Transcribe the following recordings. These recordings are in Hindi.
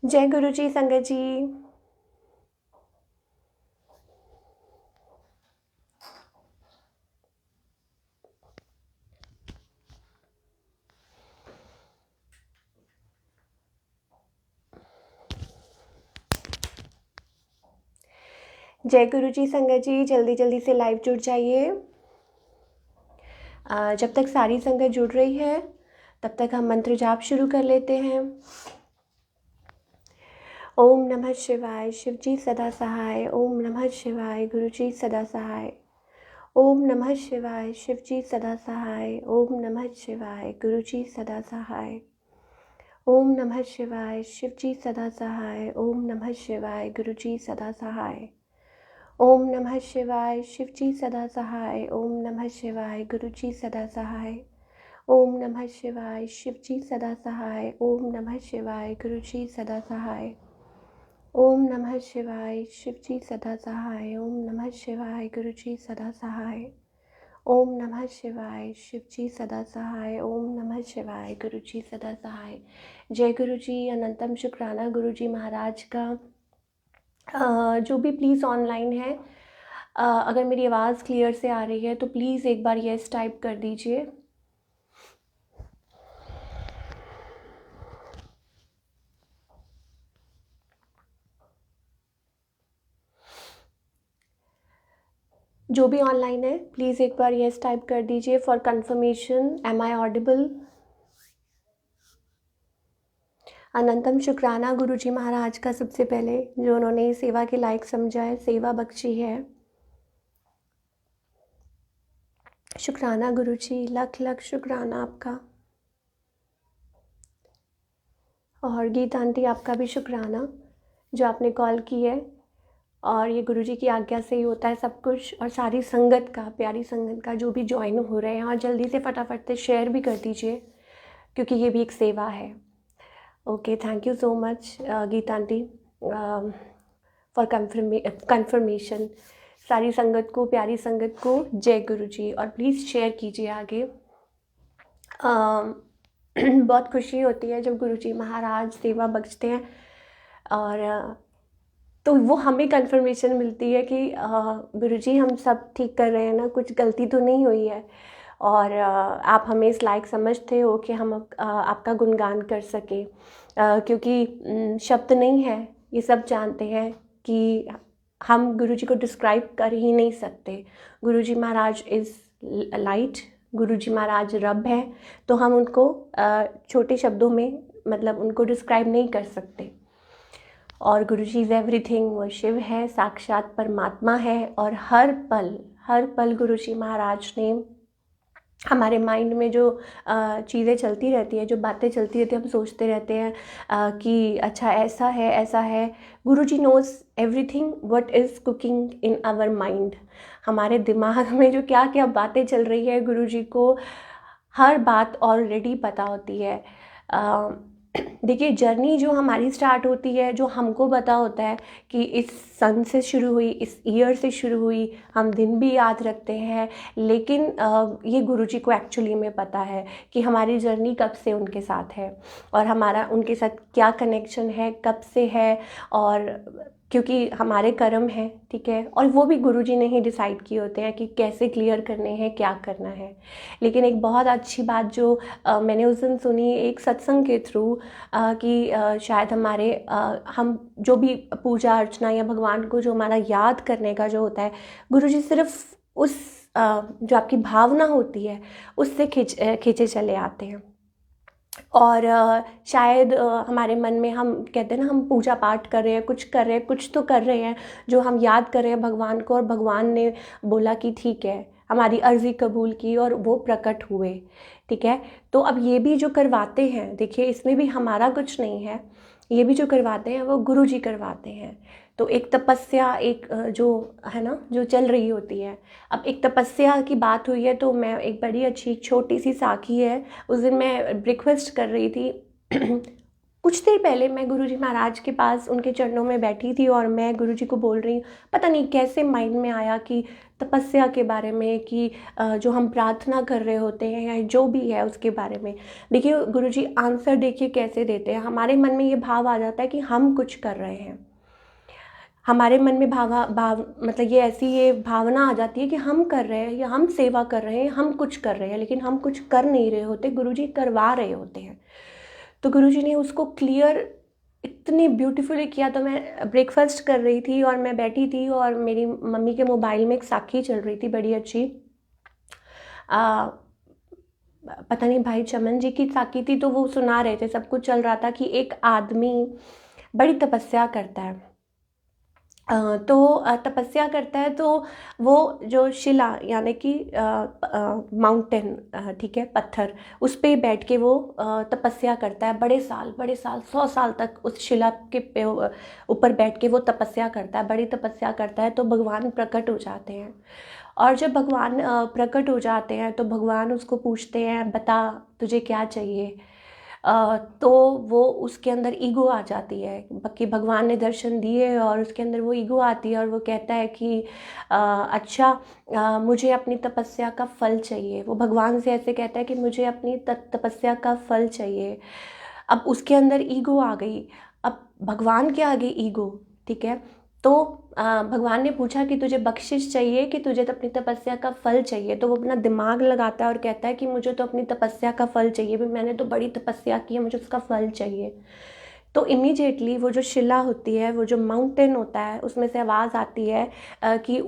जय गुरु जी संगत जी। जय गुरु जी संगत जी, जल्दी जल्दी से लाइव जुड़ जाइए। जब तक सारी संगत जुड़ रही है तब तक हम मंत्र जाप शुरू कर लेते हैं। ओम नमः शिवाय, शिव जी सदा सहाय। ओम नमः शिवाय, गुरु जी सदा सहाय। ओम नमः शिवाय, शिव जी सदा सहाय। ओम नमः शिवाय, गुरु जी सदा सहाय। ओम नमः शिवाय, शिव जी सदा सहाय। ओम नमः शिवाय, गुरु जी सदा सहाय। ओम नमः शिवाय, शिव जी सदा सहाय। ओम नमः शिवाय, गुरु जी सदा सहाय। ओम नमः शिवाय, शिव जी सदा सहाय। ओम नमः शिवाय, गुरु जी सदा सहाय। ओम नमः शिवाय, शिव जी सदा सहाय। ओम नमः शिवाय, गुरु जी सदा सहाय। ओम नमः शिवाय, शिव जी सदा सहाय। ओम नमः शिवाय, गुरु जी सदा सहाय। जय गुरु जी। अनंतम शुक्राना गुरु जी महाराज का। जो भी प्लीज़ ऑनलाइन है, अगर मेरी आवाज़ क्लियर से आ रही है तो प्लीज़ एक बार यस टाइप कर दीजिए। जो भी ऑनलाइन है प्लीज़ एक बार यस टाइप कर दीजिए for confirmation. Am I audible? अनंतम शुक्राना गुरु जी महाराज का सबसे पहले, जो उन्होंने सेवा के लायक समझा है, सेवा बख्शी है। शुक्राना गुरु जी, लख लख शुक्राना आपका। और गीता आंटी आपका भी शुक्राना जो आपने कॉल की है। और ये गुरुजी की आज्ञा से ही होता है सब कुछ। और सारी संगत का, प्यारी संगत का जो भी ज्वाइन हो रहे हैं, और जल्दी से फटाफट से शेयर भी कर दीजिए क्योंकि ये भी एक सेवा है। Okay, thank you so much Geeta aunty for confirmation. सारी संगत को, प्यारी संगत को जय गुरु जी। और प्लीज़ शेयर कीजिए आगे। बहुत खुशी होती है जब गुरु जी महाराज सेवा बख्शते हैं, और तो वो हमें कंफर्मेशन मिलती है कि गुरुजी हम सब ठीक कर रहे हैं ना, कुछ गलती तो नहीं हुई है। और आप हमें इस लायक समझते हो कि हम आपका गुणगान कर सकें, क्योंकि शब्द नहीं है, ये सब जानते हैं कि हम गुरुजी को डिस्क्राइब कर ही नहीं सकते। गुरुजी महाराज इज़ लाइट, गुरुजी महाराज रब है, तो हम उनको छोटे शब्दों में, मतलब उनको डिस्क्राइब नहीं कर सकते। और गुरुजी इज़ एवरीथिंग, वो शिव है, साक्षात परमात्मा है। और हर पल गुरुजी महाराज ने हमारे माइंड में जो चीज़ें चलती रहती है, जो बातें चलती रहती है, हम सोचते रहते हैं कि अच्छा ऐसा है, ऐसा है। Guruji knows everything what is cooking in our mind. हमारे दिमाग में जो क्या क्या बातें चल रही है, गुरुजी को हर बात ऑलरेडी पता होती है। देखिए, जर्नी जो हमारी स्टार्ट होती है, जो हमको पता होता है कि इस सन से शुरू हुई, इस ईयर से शुरू हुई, हम दिन भी याद रखते हैं। लेकिन ये गुरुजी को एक्चुअली में पता है कि हमारी जर्नी कब से उनके साथ है, और हमारा उनके साथ क्या कनेक्शन है, कब से है। और क्योंकि हमारे कर्म हैं, ठीक है, और वो भी गुरुजी ने ही डिसाइड किए होते हैं कि कैसे क्लियर करने हैं, क्या करना है। लेकिन एक बहुत अच्छी बात जो मैंने उस दिन सुनी एक सत्संग के थ्रू, कि शायद हम जो भी पूजा अर्चना या भगवान को जो हमारा याद करने का जो होता है, गुरुजी सिर्फ उस जो आपकी भावना होती है उससे खींचे चले आते हैं। और शायद हमारे मन में, हम कहते हैं ना, हम पूजा पाठ कर रहे हैं, कुछ कर रहे हैं, कुछ तो कर रहे हैं जो हम याद कर रहे हैं भगवान को, और भगवान ने बोला कि ठीक है, हमारी अर्ज़ी कबूल की और वो प्रकट हुए, ठीक है। तो अब ये भी जो करवाते हैं, देखिए इसमें भी हमारा कुछ नहीं है, ये भी जो करवाते हैं वो गुरु जी करवाते हैं। तो एक तपस्या, एक जो है ना, जो चल रही होती है। अब एक तपस्या की बात हुई है, तो मैं एक बड़ी अच्छी छोटी सी साखी है, उस दिन मैं रिक्वेस्ट कर रही थी कुछ देर पहले मैं गुरुजी महाराज के पास उनके चरणों में बैठी थी और मैं गुरुजी को बोल रही हूँ, पता नहीं कैसे माइंड में आया कि तपस्या के बारे में, कि जो हम प्रार्थना कर रहे होते हैं या जो भी है उसके बारे में। देखिए गुरुजी आंसर देखिए कैसे देते हैं। हमारे मन में ये भाव आ जाता है कि हम कुछ कर रहे हैं, हमारे मन में मतलब ये भावना आ जाती है कि हम कर रहे हैं या हम सेवा कर रहे हैं, हम कुछ कर रहे हैं, लेकिन हम कुछ कर नहीं रहे होते, गुरुजी करवा रहे होते हैं। तो गुरुजी ने उसको क्लियर इतनी ब्यूटीफुली किया। तो मैं ब्रेकफास्ट कर रही थी और मैं बैठी थी और मेरी मम्मी के मोबाइल में एक साखी चल रही थी बड़ी अच्छी, पता नहीं भाई चमन जी की साखी थी। तो वो सुना रहे थे, सब कुछ चल रहा था कि एक आदमी बड़ी तपस्या करता है। तपस्या करता है तो वो जो शिला यानी कि माउंटेन, ठीक है, पत्थर, उस पे बैठ के वो तपस्या करता है बड़े साल 100 साल तक उस शिला के ऊपर बैठ के वो तपस्या करता है, बड़ी तपस्या करता है। तो भगवान प्रकट हो जाते हैं और जब भगवान प्रकट हो जाते हैं तो भगवान उसको पूछते हैं, बता तुझे क्या चाहिए। तो वो उसके अंदर ईगो आ जाती है कि भगवान ने दर्शन दिए और उसके अंदर वो ईगो आती है और वो कहता है कि अच्छा, मुझे अपनी तपस्या का फल चाहिए। वो भगवान से ऐसे कहता है कि मुझे अपनी तपस्या का फल चाहिए। अब उसके अंदर ईगो आ गई, अब भगवान के आगे ईगो, ठीक है। तो भगवान ने पूछा कि तुझे बख्शिश चाहिए कि तुझे तो अपनी तपस्या का फल चाहिए। तो वो अपना दिमाग लगाता है और कहता है कि मुझे तो अपनी तपस्या का फल चाहिए, भी मैंने तो बड़ी तपस्या की है, मुझे उसका फल चाहिए। तो इमीडिएटली वो जो शिला होती है, वो जो माउंटेन होता है, उसमें से आवाज़ आती है कि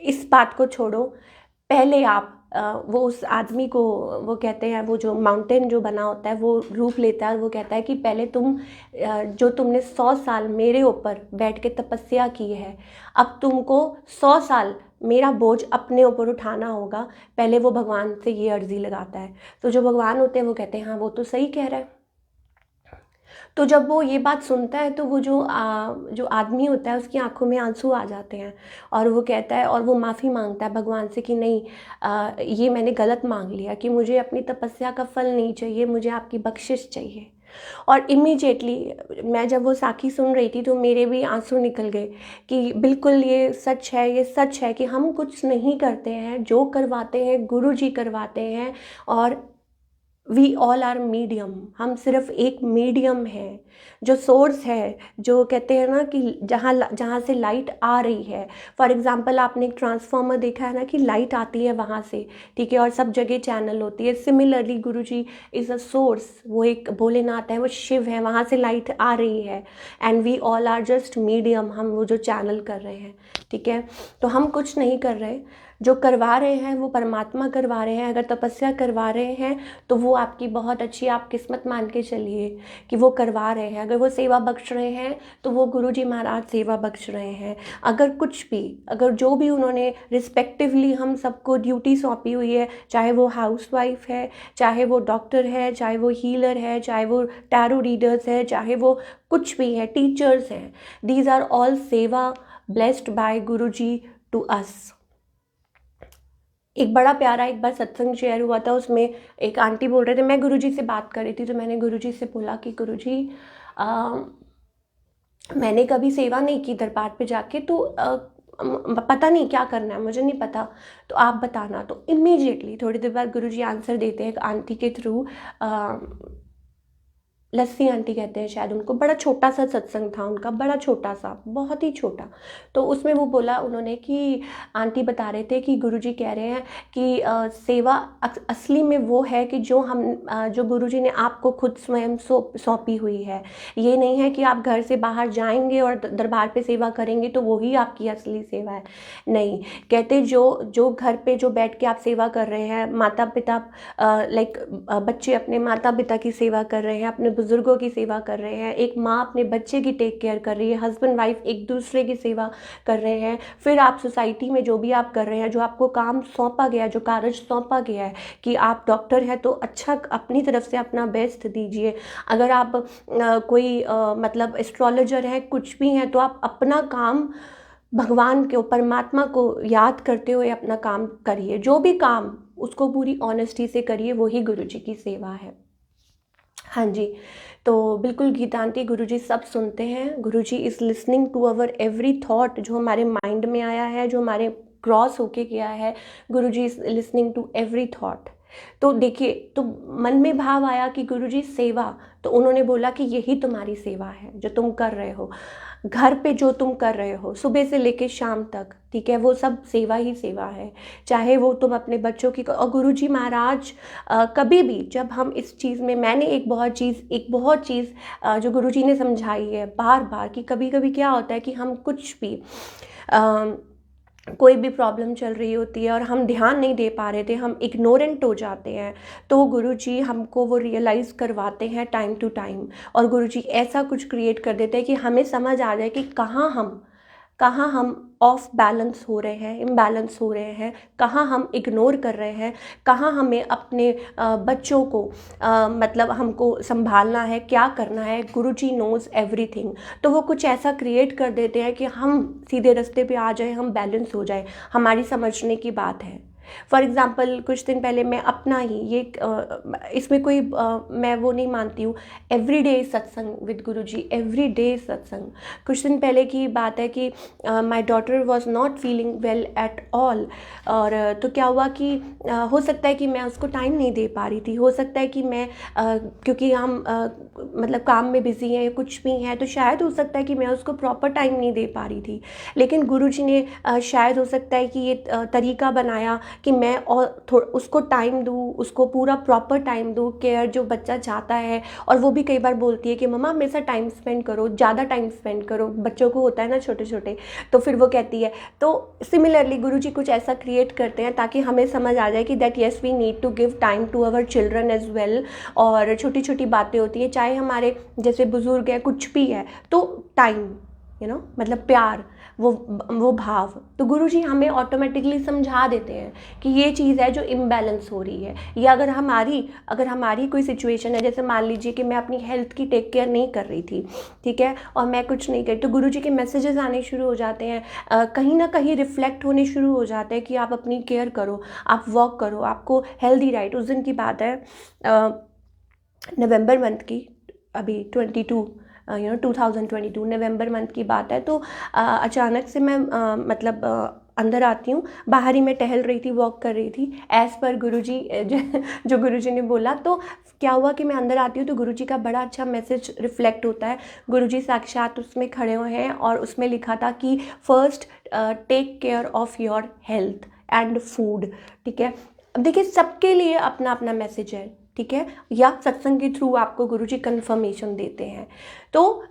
इस बात को छोड़ो, पहले आप वो उस आदमी को, वो कहते हैं, वो जो माउंटेन जो बना होता है वो रूप लेता है और वो कहता है कि पहले तुम जो तुमने 100 साल मेरे ऊपर बैठ के तपस्या की है, अब तुमको 100 साल मेरा बोझ अपने ऊपर उठाना होगा। पहले वो भगवान से ये अर्जी लगाता है। तो जो भगवान होते हैं वो कहते हैं हाँ वो तो सही कह रहा है। तो जब वो ये बात सुनता है तो वो जो आदमी होता है उसकी आंखों में आंसू आ जाते हैं और वो कहता है, और वो माफ़ी मांगता है भगवान से कि नहीं, ये मैंने गलत मांग लिया, कि मुझे अपनी तपस्या का फल नहीं चाहिए, मुझे आपकी बख्शिश चाहिए। और इमीडिएटली मैं जब वो साखी सुन रही थी तो मेरे भी आंसू निकल गए कि बिल्कुल ये सच है, ये सच है कि हम कुछ नहीं करते हैं, जो करवाते हैं गुरु जी करवाते हैं। और वी ऑल आर मीडियम, हम सिर्फ एक मीडियम है, जो सोर्स है, जो कहते हैं ना कि जहाँ से लाइट आ रही है। फॉर एग्जांपल आपने एक ट्रांसफार्मर देखा है ना कि लाइट आती है वहाँ से, ठीक है, और सब जगह चैनल होती है। Similarly Guruji is a source, वो एक भोलेनाथ है, वो शिव है, वहाँ से लाइट आ रही है। And we all are just medium, हम वो जो चैनल कर रहे हैं, ठीक है। तो हम कुछ नहीं कर रहे, जो करवा रहे हैं वो परमात्मा करवा रहे हैं। अगर तपस्या करवा रहे हैं तो वो आपकी बहुत अच्छी, आप किस्मत मान के चलिए कि वो करवा रहे हैं। अगर वो सेवा बख्श रहे हैं तो वो गुरुजी महाराज सेवा बख्श रहे हैं। अगर कुछ भी, अगर जो भी उन्होंने रिस्पेक्टिवली हम सबको ड्यूटी सौंपी हुई है, चाहे वो हाउसवाइफ है, चाहे वो डॉक्टर है, चाहे वो हीलर है, चाहे वो टैरो रीडर्स है, चाहे वो कुछ भी है, टीचर्स हैं, these are all seva blessed by Guruji to us. एक बड़ा प्यारा एक बार सत्संग शेयर हुआ था, उसमें एक आंटी बोल रहे थे, मैं गुरुजी से बात कर रही थी, तो मैंने गुरुजी से बोला कि गुरुजी मैंने कभी सेवा नहीं की दरबार पे जाके, तो पता नहीं क्या करना है, मुझे नहीं पता, तो आप बताना। तो इमीडिएटली थोड़ी देर बाद गुरुजी आंसर देते हैं एक आंटी के थ्रू, लस्सी आंटी कहते हैं शायद उनको। बड़ा छोटा सा सत्संग था उनका, बड़ा छोटा सा, बहुत ही छोटा। तो उसमें वो बोला उन्होंने कि आंटी बता रहे थे कि गुरुजी कह रहे हैं कि सेवा असली में वो है कि जो गुरुजी ने आपको खुद स्वयं सौंपी हुई है। ये नहीं है कि आप घर से बाहर जाएंगे और दरबार पे सेवा करेंगे तो वही आपकी असली सेवा है। नहीं, कहते जो घर पे जो बैठ के आप सेवा कर रहे हैं, माता पिता लाइक बच्चे अपने माता पिता की सेवा कर रहे हैं, अपने बुजुर्गों की सेवा कर रहे हैं, एक माँ अपने बच्चे की टेक केयर कर रही है, हस्बैंड वाइफ एक दूसरे की सेवा कर रहे हैं। फिर आप सोसाइटी में जो भी आप कर रहे हैं, जो आपको काम सौंपा गया है, जो कार्य सौंपा गया है, कि आप डॉक्टर हैं तो अच्छा अपनी तरफ से अपना बेस्ट दीजिए। अगर आप कोई मतलब एस्ट्रोलॉजर हैं, कुछ भी हैं, तो आप अपना काम भगवान को, परमात्मा को याद करते हुए अपना काम करिए। जो भी काम उसको पूरी ऑनेस्टी से करिए, वही गुरुजी की सेवा है। हाँ जी, तो बिल्कुल गीतांती, गुरुजी सब सुनते हैं। Guruji is listening to our every thought, जो हमारे माइंड में आया है, जो हमारे क्रॉस होके गया है। Guruji is listening to every thought. तो देखिए, तो मन में भाव आया कि गुरुजी सेवा, तो उन्होंने बोला कि यही तुम्हारी सेवा है जो तुम कर रहे हो। घर पे जो तुम कर रहे हो सुबह से लेके शाम तक, ठीक है, वो सब सेवा ही सेवा है। चाहे वो तुम अपने बच्चों की, और गुरुजी महाराज कभी भी, जब हम इस चीज़ में, मैंने एक बहुत चीज़ जो गुरुजी ने समझाई है बार बार, कि कभी कभी क्या होता है कि हम कुछ भी अ, कोई भी प्रॉब्लम चल रही होती है और हम ध्यान नहीं दे पा रहे थे, हम इग्नोरेंट हो जाते हैं, तो गुरुजी हमको वो रियलाइज़ करवाते हैं टाइम टू टाइम। और गुरुजी ऐसा कुछ क्रिएट कर देते हैं कि हमें समझ आ जाए कि कहाँ हम ऑफ बैलेंस हो रहे हैं, इम्बैलेंस हो रहे हैं, कहाँ हम इग्नोर कर रहे हैं, कहाँ हमें अपने बच्चों को मतलब हमको संभालना है, क्या करना है। Guruji knows everything. तो वो कुछ ऐसा क्रिएट कर देते हैं कि हम सीधे रास्ते पे आ जाए, हम बैलेंस हो जाए। हमारी समझने की बात है। फॉर एग्ज़ाम्पल, कुछ दिन पहले मैं अपना ही ये इसमें कोई मैं वो नहीं मानती हूँ, एवरीडे सत्संग विद गुरुजी, एवरीडे सत्संग। कुछ दिन पहले की बात है कि my daughter was not feeling well at all. और तो क्या हुआ कि हो सकता है कि मैं उसको टाइम नहीं दे पा रही थी, हो सकता है कि मैं क्योंकि हम मतलब काम में बिज़ी हैं या कुछ भी हैं, तो शायद हो सकता है कि मैं उसको प्रॉपर टाइम नहीं दे पा रही थी। लेकिन गुरुजी ने शायद हो सकता है कि ये तरीका बनाया कि मैं और उसको टाइम दूँ, उसको पूरा प्रॉपर टाइम दूँ, केयर जो बच्चा चाहता है। और वो भी कई बार बोलती है कि मम्मा मेरे साथ टाइम स्पेंड करो, ज़्यादा टाइम स्पेंड करो। बच्चों को होता है ना छोटे छोटे, तो फिर वो कहती है। तो सिमिलरली गुरुजी कुछ ऐसा क्रिएट करते हैं ताकि हमें समझ आ जाए कि that yes we need to give time to our children as well. और छोटी छोटी बातें होती हैं, चाहे हमारे जैसे बुजुर्ग है, कुछ भी है, तो टाइम मतलब प्यार, वो भाव, तो गुरुजी हमें ऑटोमेटिकली समझा देते हैं कि ये चीज़ है जो इम्बैलेंस हो रही है। या अगर हमारी कोई सिचुएशन है, जैसे मान लीजिए कि मैं अपनी हेल्थ की टेक केयर नहीं कर रही थी, ठीक है, और मैं कुछ नहीं करी, तो गुरुजी के मैसेजेस आने शुरू हो जाते हैं, कहीं ना कहीं रिफ्लेक्ट होने शुरू हो जाते हैं कि आप अपनी केयर करो, आप वॉक करो, आपको हेल्दी डाइट। उस दिन की बात है, नवंबर मंथ की, अभी 2022 नवंबर मंथ की बात है। तो अचानक से मैं मतलब अंदर आती हूँ, बाहर ही मैं टहल रही थी, वॉक कर रही थी, एज़ पर गुरुजी जो गुरुजी ने बोला। तो क्या हुआ कि मैं अंदर आती हूँ तो गुरुजी का बड़ा अच्छा मैसेज रिफ्लेक्ट होता है। गुरुजी साक्षात उसमें खड़े हुए हैं और उसमें लिखा था कि first take care of your health and food, ठीक है। अब देखिए, सबके लिए अपना अपना मैसेज है, ठीक है, या सत्संग के थ्रू आपको गुरुजी कंफर्मेशन देते हैं। तो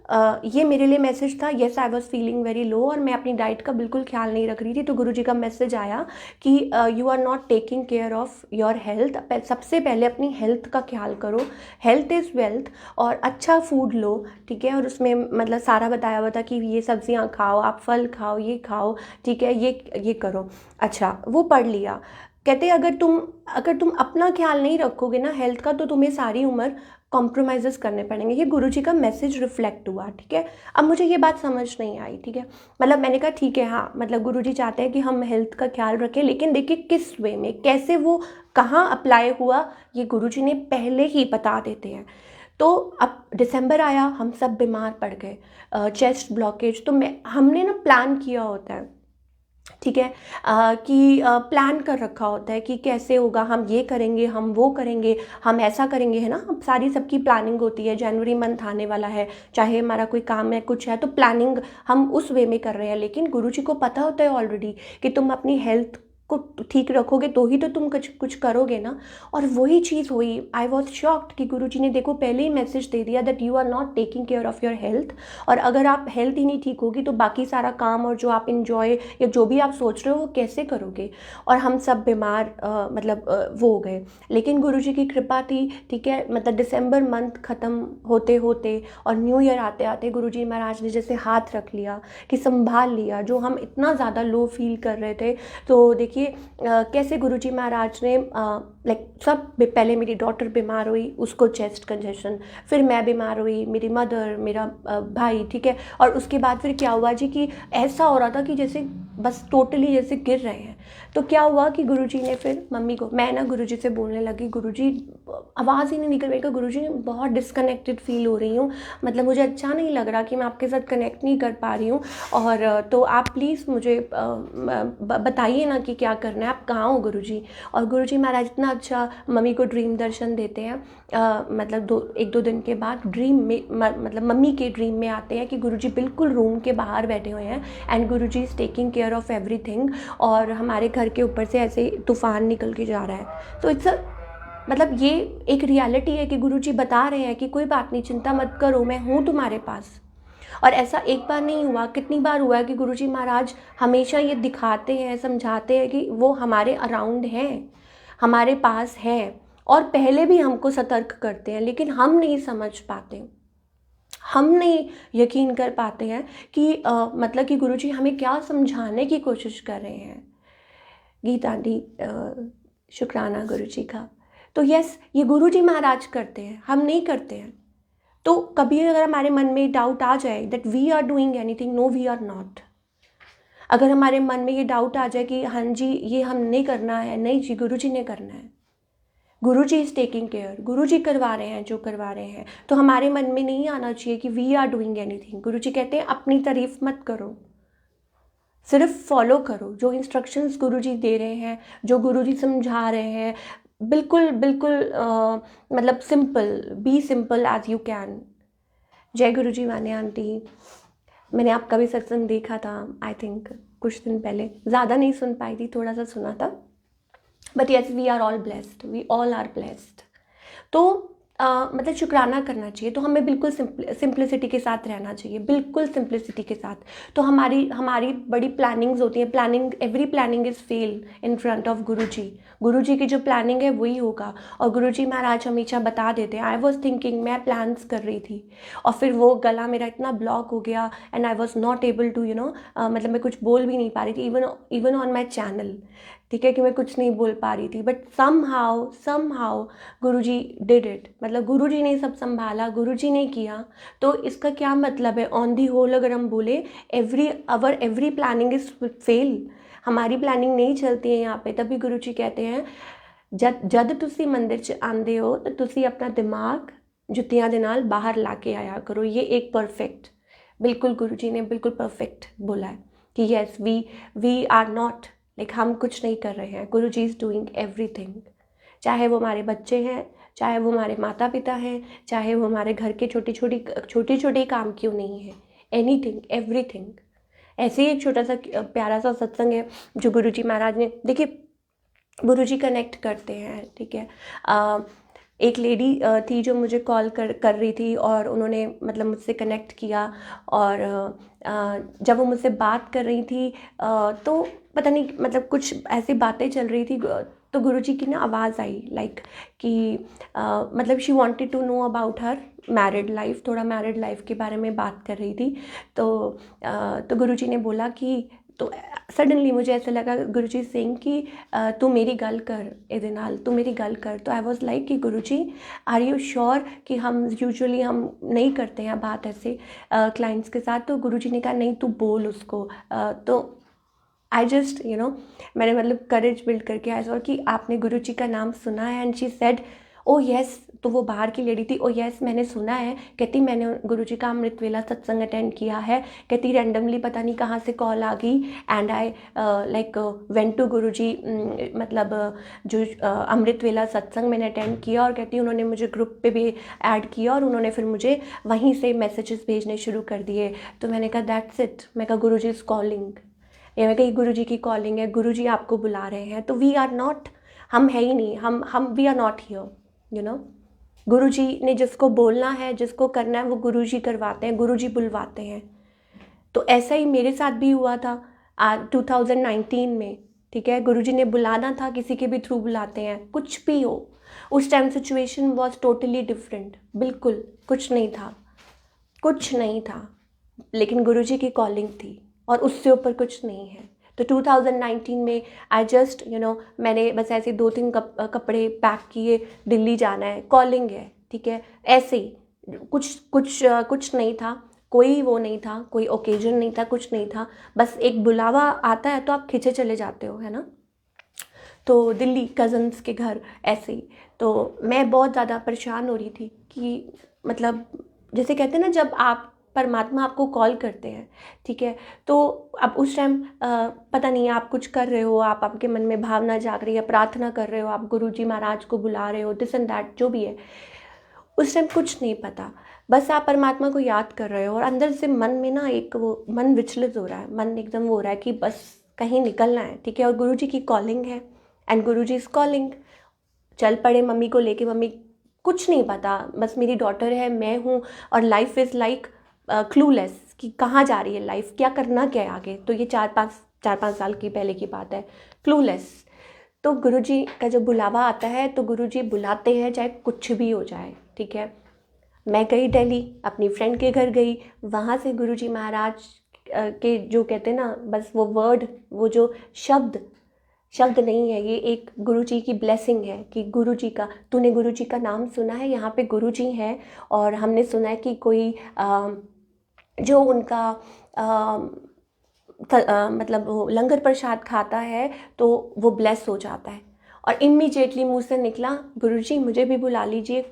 ये मेरे लिए मैसेज था। Yes, I was feeling very low और मैं अपनी डाइट का बिल्कुल ख्याल नहीं रख रही थी। तो गुरुजी का मैसेज आया कि you are not taking care of your health. सबसे पहले अपनी हेल्थ का ख्याल करो, हेल्थ इज़ वेल्थ। और अच्छा फूड लो, ठीक है, और उसमें मतलब सारा बताया हुआ था कि ये सब्जियां खाओ, आप फल खाओ, ये खाओ, ठीक है, ये करो। अच्छा, वो पढ़ लिया। कहते अगर तुम अपना ख्याल नहीं रखोगे ना हेल्थ का, तो तुम्हें सारी उम्र कॉम्प्रोमाइज़ करने पड़ेंगे। ये गुरुजी का मैसेज रिफ्लेक्ट हुआ, ठीक है। अब मुझे ये बात समझ नहीं आई, ठीक है, मतलब मैंने कहा ठीक है, हाँ, मतलब गुरुजी चाहते हैं कि हम हेल्थ का ख्याल रखें, लेकिन देखिए किस वे में, कैसे, वो कहाँ अप्लाई हुआ, ये गुरुजी ने पहले ही बता देते हैं। तो अब दिसंबर आया, हम सब बीमार पड़ गए, चेस्ट ब्लॉकेज। तो हमने ना प्लान किया होता है, ठीक है, कि प्लान कर रखा होता है कि कैसे होगा, हम ये करेंगे, हम वो करेंगे, हम ऐसा करेंगे, है ना। अब सारी सबकी प्लानिंग होती है, जनवरी मंथ आने वाला है, चाहे हमारा कोई काम है, कुछ है, तो प्लानिंग हम उस वे में कर रहे हैं। लेकिन गुरुजी को पता होता है ऑलरेडी कि तुम अपनी हेल्थ को ठीक रखोगे तो ही तो तुम कुछ करोगे ना। और वही चीज़ हुई। आई वॉज शॉक्ड कि गुरुजी ने देखो पहले ही मैसेज दे दिया that you are not taking care of your health. और अगर आप हेल्थ ही नहीं ठीक होगी तो बाकी सारा काम और जो आप इंजॉय या जो भी आप सोच रहे हो वो कैसे करोगे। और हम सब बीमार वो हो गए। लेकिन गुरुजी की कृपा थी, ठीक है, मतलब दिसंबर मंथ ख़त्म होते होते और न्यू ईयर आते आते गुरुजी महाराज ने जैसे हाथ रख लिया कि संभाल लिया। जो हम इतना ज़्यादा लो फील कर रहे थे, तो देखिए कैसे गुरुजी महाराज ने पहले मेरी डॉटर बीमार हुई, उसको चेस्ट कंजेशन, फिर मैं बीमार हुई, मेरी मदर, मेरा भाई, ठीक है। और उसके बाद फिर क्या हुआ जी कि ऐसा हो रहा था कि जैसे बस टोटली जैसे गिर रहे हैं। तो क्या हुआ कि गुरुजी ने फिर मम्मी को, मैं ना गुरुजी से बोलने लगी, गुरुजी आवाज़ ही नहीं निकल रही, गुरुजी बहुत डिस्कनेक्टेड फील हो रही हूँ, मतलब मुझे अच्छा नहीं लग रहा कि मैं आपके साथ कनेक्ट नहीं कर पा रही हूँ, और तो आप प्लीज़ मुझे बताइए ना कि क्या करना है, आप कहाँ हो गुरुजी। और गुरुजी महाराज इतना अच्छा मम्मी को ड्रीम दर्शन देते हैं, मतलब 1-2 दिन के बाद ड्रीम में मतलब मम्मी के ड्रीम में आते हैं कि गुरुजी बिल्कुल रूम के बाहर बैठे हुए हैं and Guruji is taking care of everything, और हमारे घर के ऊपर से ऐसे तूफ़ान निकल के जा रहा है। तो इट्स मतलब ये एक रियलिटी है कि गुरुजी बता रहे हैं कि कोई बात नहीं, चिंता मत करो, मैं हूँ तुम्हारे पास। और ऐसा एक बार नहीं हुआ, कितनी बार हुआ है कि गुरुजी महाराज हमेशा ये दिखाते हैं, समझाते हैं कि वो हमारे अराउंड हैं, हमारे पास हैं, और पहले भी हमको सतर्क करते हैं, लेकिन हम नहीं समझ पाते, हम नहीं यकीन कर पाते हैं कि मतलब कि गुरुजी हमें क्या समझाने की कोशिश कर रहे हैं। गीता आंटी, शुक्राना गुरुजी का। तो यस, ये गुरुजी महाराज करते हैं, हम नहीं करते हैं। तो कभी अगर हमारे मन में डाउट आ जाए that we are doing anything, no we are not. अगर हमारे मन में ये डाउट आ जाए कि हाँ जी ये हमने करना है, नहीं जी गुरुजी ने करना है, गुरुजी इज़ टेकिंग केयर, गुरुजी करवा रहे हैं जो करवा रहे हैं, तो हमारे मन में नहीं आना चाहिए कि वी आर डूइंग एनीथिंग। गुरुजी कहते हैं अपनी तारीफ मत करो, सिर्फ फॉलो करो जो इंस्ट्रक्शंस गुरुजी दे रहे हैं, जो गुरुजी समझा रहे हैं, बिल्कुल बिल्कुल मतलब simple, be simple as you can. जय गुरुजी वाने आंटी। मैंने आपका भी सत्संग देखा था, आई थिंक कुछ दिन पहले, ज़्यादा नहीं सुन पाई थी, थोड़ा सा सुना था, but yes we are all blessed, we all are blessed. तो मतलब शुक्राना करना चाहिए, तो हमें बिल्कुल सिंप्लिसिटी के साथ रहना चाहिए, बिल्कुल सिंप्लिसिटी के साथ। तो हमारी हमारी बड़ी प्लानिंग्स होती हैं, planning, every planning is fail in front of Guruji. Guruji की जो प्लानिंग है वही होगा, और गुरुजी महाराज हमेशा बता देते हैं। आई वॉज थिंकिंग, मैं प्लान्स कर रही थी और फिर वो गला मेरा इतना ब्लॉक हो गया and I was not able to मतलब मैं कुछ बोल भी नहीं पा रही थी, इवन ऑन माई चैनल, ठीक है, कि मैं कुछ नहीं बोल पा रही थी, but somehow Guruji did it, मतलब गुरुजी ने सब संभाला, गुरुजी ने किया। तो इसका क्या मतलब है, ऑन दी होल अगर हम बोले, एवरी प्लानिंग इज फेल, हमारी प्लानिंग नहीं चलती है यहाँ पे। तभी गुरुजी कहते हैं जद तुसी मंदिर च आंदे हो तो तुसी अपना दिमाग जुत्तियां दे नाल बाहर ला के आया करो। ये एक परफेक्ट, बिल्कुल गुरुजी ने बिल्कुल परफेक्ट बोला है कि yes we are not, like हम कुछ नहीं कर रहे हैं, गुरुजी इज़ डूइंग एवरीथिंग। चाहे वो हमारे बच्चे हैं, चाहे वो हमारे माता पिता हैं, चाहे वो हमारे घर के छोटे काम क्यों नहीं है, एनीथिंग एवरीथिंग। ऐसे ही एक छोटा सा प्यारा सा सत्संग है जो गुरुजी महाराज ने, देखिए गुरुजी कनेक्ट करते हैं, ठीक है। एक लेडी थी जो मुझे कॉल कर रही थी और उन्होंने मतलब मुझसे कनेक्ट किया, और जब वो मुझसे बात कर रही थी तो पता नहीं मतलब कुछ ऐसी बातें चल रही थी, तो गुरुजी की ना आवाज़ आई, लाइक कि मतलब she wanted to know about her married life, थोड़ा मैरिड लाइफ के बारे में बात कर रही थी। तो गुरुजी ने बोला कि, तो सडनली मुझे ऐसा लगा गुरुजी सेइंग कि तू मेरी गल कर इहदे नाल, तू मेरी गल कर। तो आई वाज लाइक कि गुरुजी आर यू श्योर, कि हम यूजुअली हम नहीं करते हैं बात ऐसे क्लाइंट्स के साथ। तो गुरुजी ने कहा नहीं तू बोल उसको। तो आई जस्ट मैंने मतलब करेज बिल्ड करके आया और कि आपने गुरुजी का नाम सुना है, and she said oh yes. तो वो बाहर की लेडी थी, ओ येस मैंने सुना है, कहती मैंने गुरुजी का अमृत वेला सत्संग अटेंड किया है, कहती रैंडमली पता नहीं कहाँ से कॉल आ गई and I like went to Guruji, मतलब जो अमृत वेला सत्संग मैंने अटेंड किया, और कहती उन्होंने मुझे ग्रुप पे भी ऐड किया और उन्होंने फिर मुझे वहीं से मैसेजेस भेजने शुरू कर दिए। तो मैंने कहा दैट्स इट, मैं कहा गुरुजी इज़ कॉलिंग, या मैं कही गुरुजी की कॉलिंग है, गुरुजी आपको बुला रहे हैं। तो वी आर नॉट, हम है ही नहीं, हम वी आर नॉट हियर, गुरुजी ने जिसको बोलना है, जिसको करना है, वो गुरुजी करवाते हैं, गुरुजी बुलवाते हैं। तो ऐसा ही मेरे साथ भी हुआ था 2019 में, ठीक है। गुरुजी ने बुलाना था, किसी के भी थ्रू बुलाते हैं, कुछ भी हो। उस time situation was totally different, बिल्कुल कुछ नहीं था, लेकिन गुरुजी की कॉलिंग थी और उससे ऊपर कुछ नहीं है। तो 2019 में आई जस्ट मैंने बस ऐसे 2-3 कपड़े पैक किए, दिल्ली जाना है, कॉलिंग है, ठीक है, ऐसे ही कुछ नहीं था। कोई वो नहीं था, कोई ओकेजन नहीं था, कुछ नहीं था, बस एक बुलावा आता है तो आप खिंचे चले जाते हो, है ना। तो दिल्ली कज़न्स के घर ऐसे ही। तो मैं बहुत ज़्यादा परेशान हो रही थी कि मतलब जैसे कहते हैं ना, जब आप परमात्मा आपको कॉल करते हैं, ठीक है, तो अब उस टाइम पता नहीं आप कुछ कर रहे हो, आप आपके मन में भावना जाग रही है, प्रार्थना कर रहे हो, आप गुरुजी महाराज को बुला रहे हो, दिस एंड दैट जो भी है, उस टाइम कुछ नहीं पता, बस आप परमात्मा को याद कर रहे हो और अंदर से मन में ना एक वो मन विचलित हो रहा है, मन एकदम वो हो रहा है कि बस कहीं निकलना है, ठीक है, और गुरुजी की कॉलिंग है एंड गुरुजी इज़ कॉलिंग। चल पड़े मम्मी को लेके, मम्मी कुछ नहीं पता, बस मेरी डॉटर है, मैं हूँ, और लाइफ इज़ लाइक क्लूलेस कि कहाँ जा रही है लाइफ, क्या करना क्या है आगे। तो ये चार पाँच साल की पहले की बात है, क्लूलेस। तो गुरुजी का जब बुलावा आता है तो गुरुजी बुलाते हैं चाहे कुछ भी हो जाए, ठीक है। मैं गई दिल्ली, अपनी फ्रेंड के घर गई, वहाँ से गुरुजी महाराज के जो कहते हैं ना, बस वो वर्ड, वो जो शब्द शब्द नहीं है, ये एक गुरुजी की ब्लेसिंग है कि गुरुजी का, तूने गुरुजी का नाम सुना है, यहाँ पे गुरुजी हैं, और हमने सुना है कि कोई जो उनका मतलब वो लंगर प्रसाद खाता है तो वो ब्लेस हो जाता है। और इमीडिएटली मुँह से निकला, गुरुजी मुझे भी बुला लीजिए।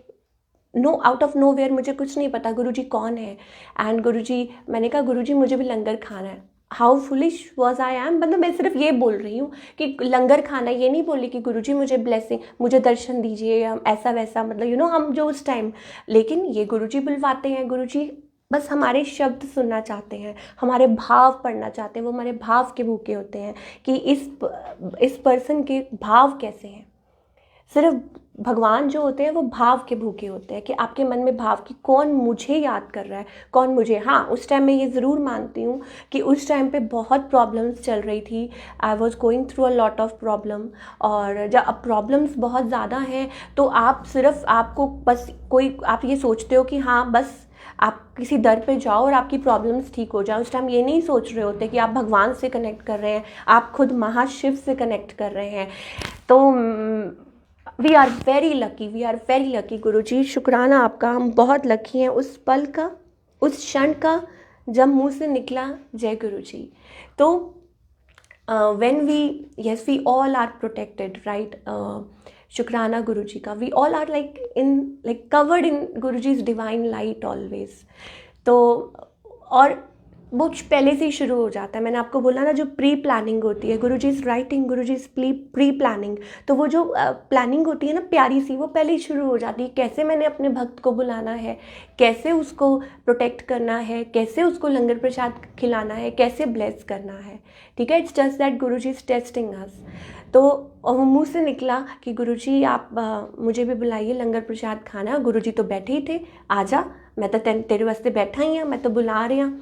No, out of nowhere, मुझे कुछ नहीं पता गुरुजी कौन है। एंड गुरुजी, मैंने कहा गुरुजी मुझे भी लंगर खाना है। How foolish was I am, मतलब मैं सिर्फ ये बोल रही हूँ कि लंगर खाना, ये नहीं बोली कि गुरुजी मुझे ब्लेसिंग, मुझे दर्शन दीजिए, हम ऐसा वैसा, मतलब यू नो हम जो उस टाइम, लेकिन ये गुरुजी बुलवाते हैं, गुरुजी बस हमारे शब्द सुनना चाहते हैं, हमारे भाव पढ़ना चाहते हैं, वो हमारे भाव के भूखे होते हैं कि इस पर्सन के भाव कैसे हैं। सिर्फ भगवान जो होते हैं वो भाव के भूखे होते हैं कि आपके मन में भाव कि कौन मुझे याद कर रहा है, कौन मुझे। हाँ, उस टाइम मैं ये ज़रूर मानती हूँ कि उस टाइम पे बहुत प्रॉब्लम्स चल रही थी, I was going through a lot of problem. और जब अब प्रॉब्लम्स बहुत ज़्यादा हैं तो आप सिर्फ, आपको बस कोई, आप ये सोचते हो कि हाँ बस आप किसी दर पे जाओ और आपकी प्रॉब्लम्स ठीक हो जाए। उस टाइम ये नहीं सोच रहे होते कि आप भगवान से कनेक्ट कर रहे हैं, आप खुद महाशिव से कनेक्ट कर रहे हैं। तो we are very lucky, we are very lucky Guruji, शुक्राना आपका, हम बहुत लकी हैं उस पल का, उस क्षण का जब मुंह से निकला जय गुरुजी। तो when we, yes, we all are protected, right? शुक्राना गुरुजी का, we all are like covered in Guruji's divine light always। तो और वो पहले से ही शुरू हो जाता है, मैंने आपको बोला ना, जो प्री प्लानिंग होती है, Guruji's writing, Guruji's pre planning, तो वो जो प्लानिंग होती है ना प्यारी सी, वो पहले ही शुरू हो जाती है। कैसे मैंने अपने भक्त को बुलाना है, कैसे उसको प्रोटेक्ट करना है, कैसे उसको लंगर प्रसाद खिलाना है, कैसे ब्लेस करना है, ठीक है। It's just that Guruji is testing us. तो मुंह से निकला कि गुरुजी आप मुझे भी बुलाइए, लंगर प्रसाद खाना है। गुरुजी तो बैठे ही थे, आजा, मैं तो तेरे वास्ते बैठा ही हूँ, मैं तो बुला रही हूँ।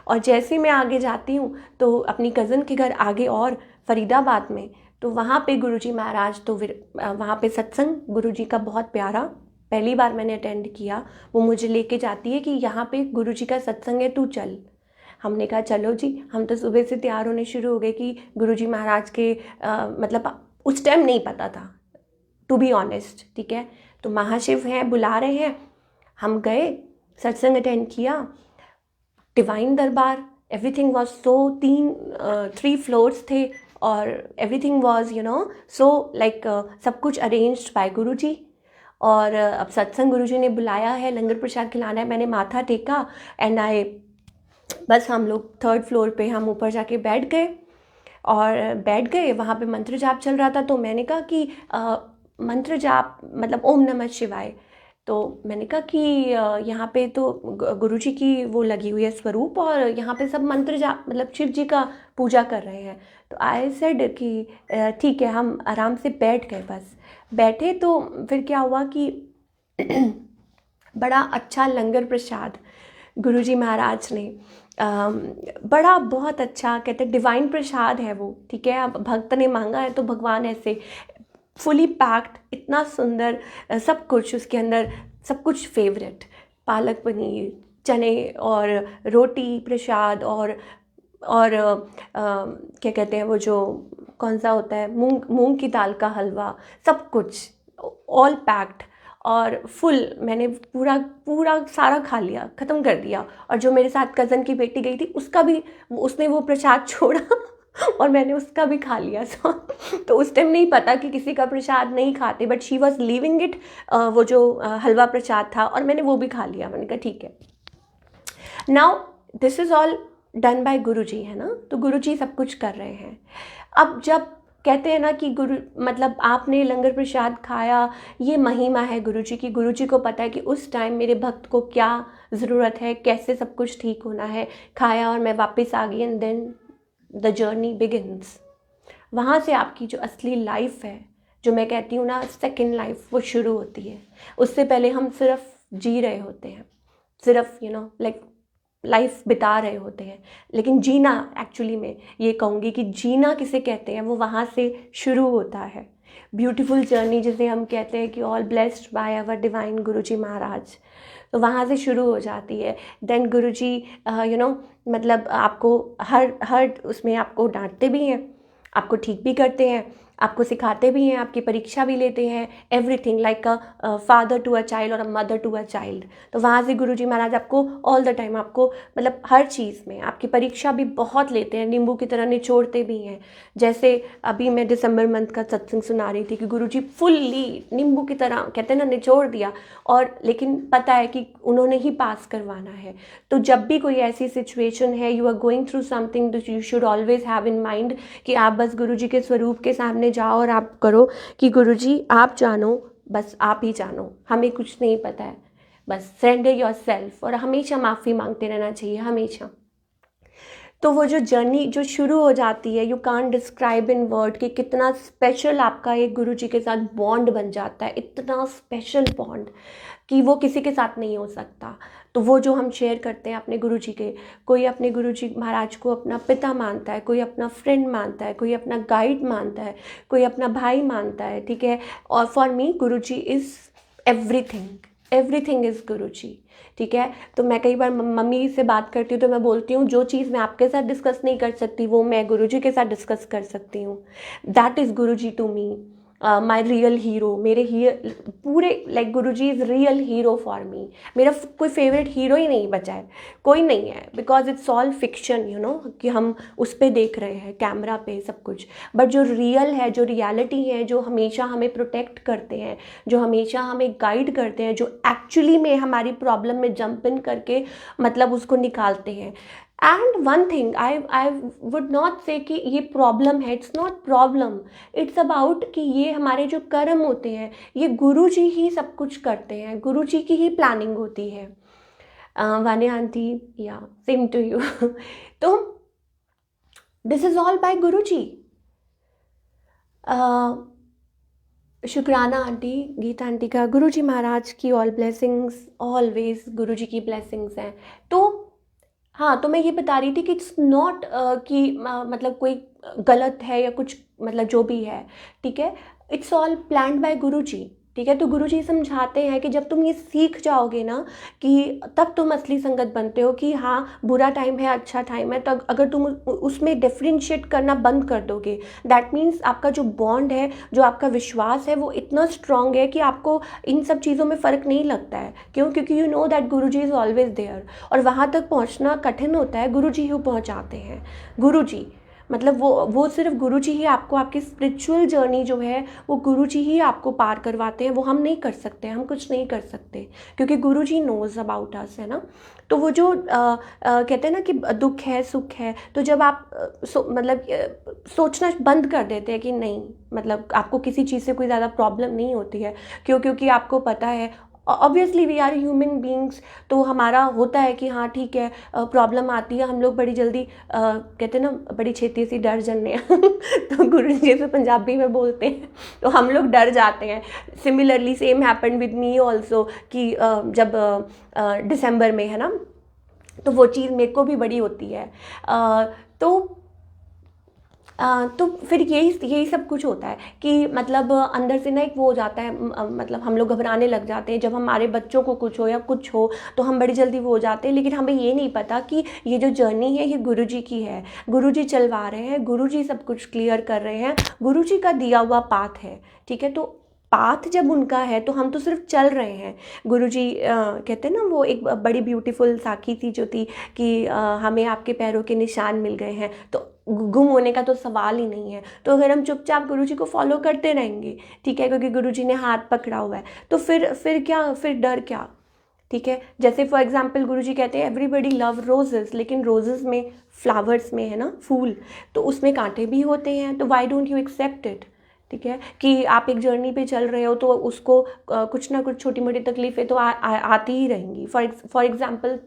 और जैसे ही मैं आगे जाती हूँ तो अपनी कज़न के घर आगे और फरीदाबाद में, तो वहाँ पे गुरुजी महाराज, तो फिर वहाँ पे सत्संग गुरुजी का बहुत प्यारा, पहली बार मैंने अटेंड किया। वो मुझे लेके जाती है कि यहाँ पे गुरुजी का सत्संग है, तू चल। हमने कहा चलो जी। हम तो सुबह से तैयार होने शुरू हो गए कि गुरुजी महाराज के मतलब उस टाइम नहीं पता था, टू बी ऑनेस्ट, ठीक है। तो महाशिव हैं, बुला रहे हैं, हम गए, सत्संग अटेंड किया, डिवाइन दरबार, एवरीथिंग वाज सो, 3 फ्लोर्स थे और everything was you know so like सब कुछ अरेंज्ड बाय गुरुजी। और अब सत्संग गुरुजी ने बुलाया है, लंगर प्रसाद खिलाना है, मैंने माथा टेका एंड आई, बस हम लोग 3rd फ्लोर पे हम ऊपर जाके बैठ गए। और बैठ गए, वहाँ पे मंत्र जाप चल रहा था। तो मैंने कहा कि मंत्र जाप मतलब ओम नमः शिवाय। तो मैंने कहा कि यहाँ पे तो गुरुजी की वो लगी हुई है स्वरूप, और यहाँ पे सब मंत्र जाप मतलब शिव जी का पूजा कर रहे हैं। तो आई सेड कि ठीक है, हम आराम से बैठ गए। बस बैठे तो फिर क्या हुआ कि बड़ा अच्छा लंगर प्रसाद गुरुजी महाराज ने बड़ा बहुत अच्छा, कहते हैं डिवाइन प्रसाद है वो, ठीक है। अब भक्त ने मांगा है तो भगवान ऐसे फुली पैक्ड, इतना सुंदर सब कुछ उसके अंदर, सब कुछ फेवरेट, पालक पनीर, चने और रोटी प्रसाद, और क्या कहते हैं वो जो कौन सा होता है, मूंग की दाल का हलवा, सब कुछ ऑल पैक्ड। और फुल मैंने पूरा पूरा सारा खा लिया, ख़त्म कर दिया। और जो मेरे साथ कज़न की बेटी गई थी उसका भी, उसने वो प्रसाद छोड़ा और मैंने उसका भी खा लिया। तो उस टाइम नहीं पता कि किसी का प्रसाद नहीं खाते, but she was leaving it, वो जो हलवा प्रसाद था, और मैंने वो भी खा लिया। मैंने कहा ठीक है। Now this is all done by गुरु जी, है ना। तो गुरु जी सब कुछ कर रहे हैं। अब जब कहते हैं ना कि गुरु मतलब आपने लंगर प्रसाद खाया, ये महिमा है गुरु जी की। गुरु जी को पता है कि उस टाइम मेरे भक्त को क्या ज़रूरत है, कैसे सब कुछ ठीक होना है। खाया और मैं वापस आ गई, and then the journey begins. वहाँ से आपकी जो असली लाइफ है, जो मैं कहती हूँ ना सेकंड लाइफ, वो शुरू होती है। उससे पहले हम सिर्फ जी रहे होते हैं, सिर्फ लाइक लाइफ बिता रहे होते हैं। लेकिन जीना, एक्चुअली मैं ये कहूँगी कि जीना किसे कहते हैं, वो वहाँ से शुरू होता है। ब्यूटीफुल जर्नी जिसे हम कहते हैं कि all blessed by our divine Guruji Maharaj, तो वहाँ से शुरू हो जाती है। देन गुरुजी मतलब आपको हर उसमें आपको डांटते भी हैं, आपको ठीक भी करते हैं, आपको सिखाते भी हैं, आपकी परीक्षा भी लेते हैं। Everything like a father to a child और a mother to a child. तो वहाँ से गुरुजी महाराज आपको ऑल द टाइम, आपको मतलब हर चीज़ में आपकी परीक्षा भी बहुत लेते हैं, नींबू की तरह निचोड़ते भी हैं। जैसे अभी मैं दिसंबर मंथ का सत्संग सुना रही थी कि गुरुजी फुल्ली नींबू की तरह कहते हैं ना निचोड़ दिया, और लेकिन पता है कि उन्होंने ही पास करवाना है। तो जब भी कोई ऐसी सिचुएशन है, you are going through something, you should always have in mind कि आप बस गुरुजी के स्वरूप के सामने जाओ और आप करो कि गुरुजी आप जानो, बस आप ही जानो, हमें कुछ नहीं पता है। बस सरेंडर योरसेल्फ, और हमेशा माफ़ी मांगते रहना चाहिए, हमेशा। तो वो जो जर्नी जो शुरू हो जाती है, you can't describe in word कि कितना स्पेशल आपका एक गुरुजी के साथ बॉन्ड बन जाता है। इतना स्पेशल बॉन्ड कि वो किसी के साथ नहीं हो सकता। तो वो जो हम शेयर करते हैं अपने गुरुजी के, कोई अपने गुरुजी महाराज को अपना पिता मानता है, कोई अपना फ्रेंड मानता है, कोई अपना गाइड मानता है, कोई अपना भाई मानता है, ठीक है। और for me Guruji is everything, everything is Guruji, ठीक है। तो मैं कई बार मम्मी से बात करती हूँ तो मैं बोलती हूँ जो चीज़ मैं आपके साथ डिस्कस नहीं कर सकती वो मैं गुरुजी के साथ डिस्कस कर सकती हूँ। That is Guruji to me, my real hero. मेरे पूरे like Guruji is real hero for me. मेरा कोई फेवरेट हीरो ही नहीं बचा है, कोई नहीं है, बिकॉज इट्स ऑल फिक्शन, कि हम उस पर देख रहे हैं कैमरा पे सब कुछ। बट जो रियल है, जो रियलिटी है, जो हमेशा हमें प्रोटेक्ट करते हैं, जो हमेशा हमें गाइड करते हैं, जो एक्चुअली में हमारी प्रॉब्लम में जंप इन करके मतलब उसको निकालते हैं। And one thing I would not से कि ये प्रॉब्लम है, it's not problem, it's about कि ये हमारे जो कर्म होते हैं, ये गुरु जी ही सब कुछ करते हैं, गुरु जी की ही प्लानिंग होती है। वानिया आंटी, या सेम टू यू। तो दिस इज़ ऑल बाय गुरु जी। शुक्राना आंटी, गीता आंटी का, गुरु जी महाराज की ऑल ब्लेसिंग्स, ऑलवेज गुरु जी की ब्लेसिंग्स हैं। तो हाँ, तो मैं ये बता रही थी कि इट्स नॉट कि मतलब कोई गलत है या कुछ, मतलब जो भी है, ठीक है, इट्स ऑल प्लान्ड बाय गुरु जी, ठीक है। तो गुरु जी समझाते हैं कि जब तुम ये सीख जाओगे ना, कि तब तुम असली संगत बनते हो, कि हाँ बुरा टाइम है, अच्छा टाइम है, तो अगर तुम उसमें डिफ्रेंशिएट करना बंद कर दोगे, दैट मीन्स आपका जो बॉन्ड है, जो आपका विश्वास है, वो इतना स्ट्रांग है कि आपको इन सब चीज़ों में फ़र्क नहीं लगता है। क्यों? क्योंकि you know that Guru ji is always there. और वहाँ तक पहुँचना कठिन होता है, गुरु जी ही पहुँचाते हैं। गुरु जी मतलब वो सिर्फ गुरु जी ही आपको, आपकी स्पिरिचुअल जर्नी जो है वो गुरु जी ही आपको पार करवाते हैं। वो हम नहीं कर सकते, हम कुछ नहीं कर सकते, क्योंकि गुरु जी नोज़ अबाउट अस, है ना। तो वो जो कहते हैं ना कि दुख है सुख है, तो जब आप सोचना बंद कर देते हैं कि नहीं, मतलब आपको किसी चीज़ से कोई ज़्यादा प्रॉब्लम नहीं होती है, क्योंकि आपको पता है obviously we are human beings. तो हमारा होता है कि हाँ ठीक है, प्रॉब्लम आती है, हम लोग बड़ी जल्दी कहते हैं ना बड़ी छेती सी डर जन्ने तो गुरु जी से पंजाबी में बोलते हैं, तो हम लोग डर जाते हैं। Similarly same happened with me also कि जब दिसंबर में, है ना, तो वो चीज़ मेरे को भी बड़ी होती है। तो फिर यही सब कुछ होता है कि मतलब अंदर से ना एक वो हो जाता है, मतलब हम लोग घबराने लग जाते हैं। जब हमारे बच्चों को कुछ हो या कुछ हो तो हम बड़ी जल्दी वो हो जाते हैं, लेकिन हमें ये नहीं पता कि ये जो जर्नी है ये गुरु जी की है, गुरु जी चलवा रहे हैं, गुरु जी सब कुछ क्लियर कर रहे हैं, गुरु जी का दिया हुआ पाथ है, ठीक है। तो पाथ जब उनका है तो हम तो सिर्फ चल रहे हैं। गुरुजी कहते हैं ना, वो एक बड़ी ब्यूटीफुल साखी थी जो थी कि हमें आपके पैरों के निशान मिल गए हैं, तो गुम होने का तो सवाल ही नहीं है। तो अगर हम चुपचाप गुरुजी को फॉलो करते रहेंगे, ठीक है, क्योंकि गुरुजी ने हाथ पकड़ा हुआ है, तो फिर क्या, फिर डर क्या, ठीक है। जैसे फॉर एग्जाम्पल गुरुजी कहते हैं एवरीबडी लव रोजेस, लेकिन रोजेस में, फ्लावर्स में है ना, फूल, तो उसमें कांटे भी होते हैं, तो why don't you accept it, ठीक है। कि आप एक जर्नी पे चल रहे हो तो उसको कुछ ना कुछ छोटी मोटी तकलीफ़ें तो आती ही रहेंगी। फॉर एग्जाम्पल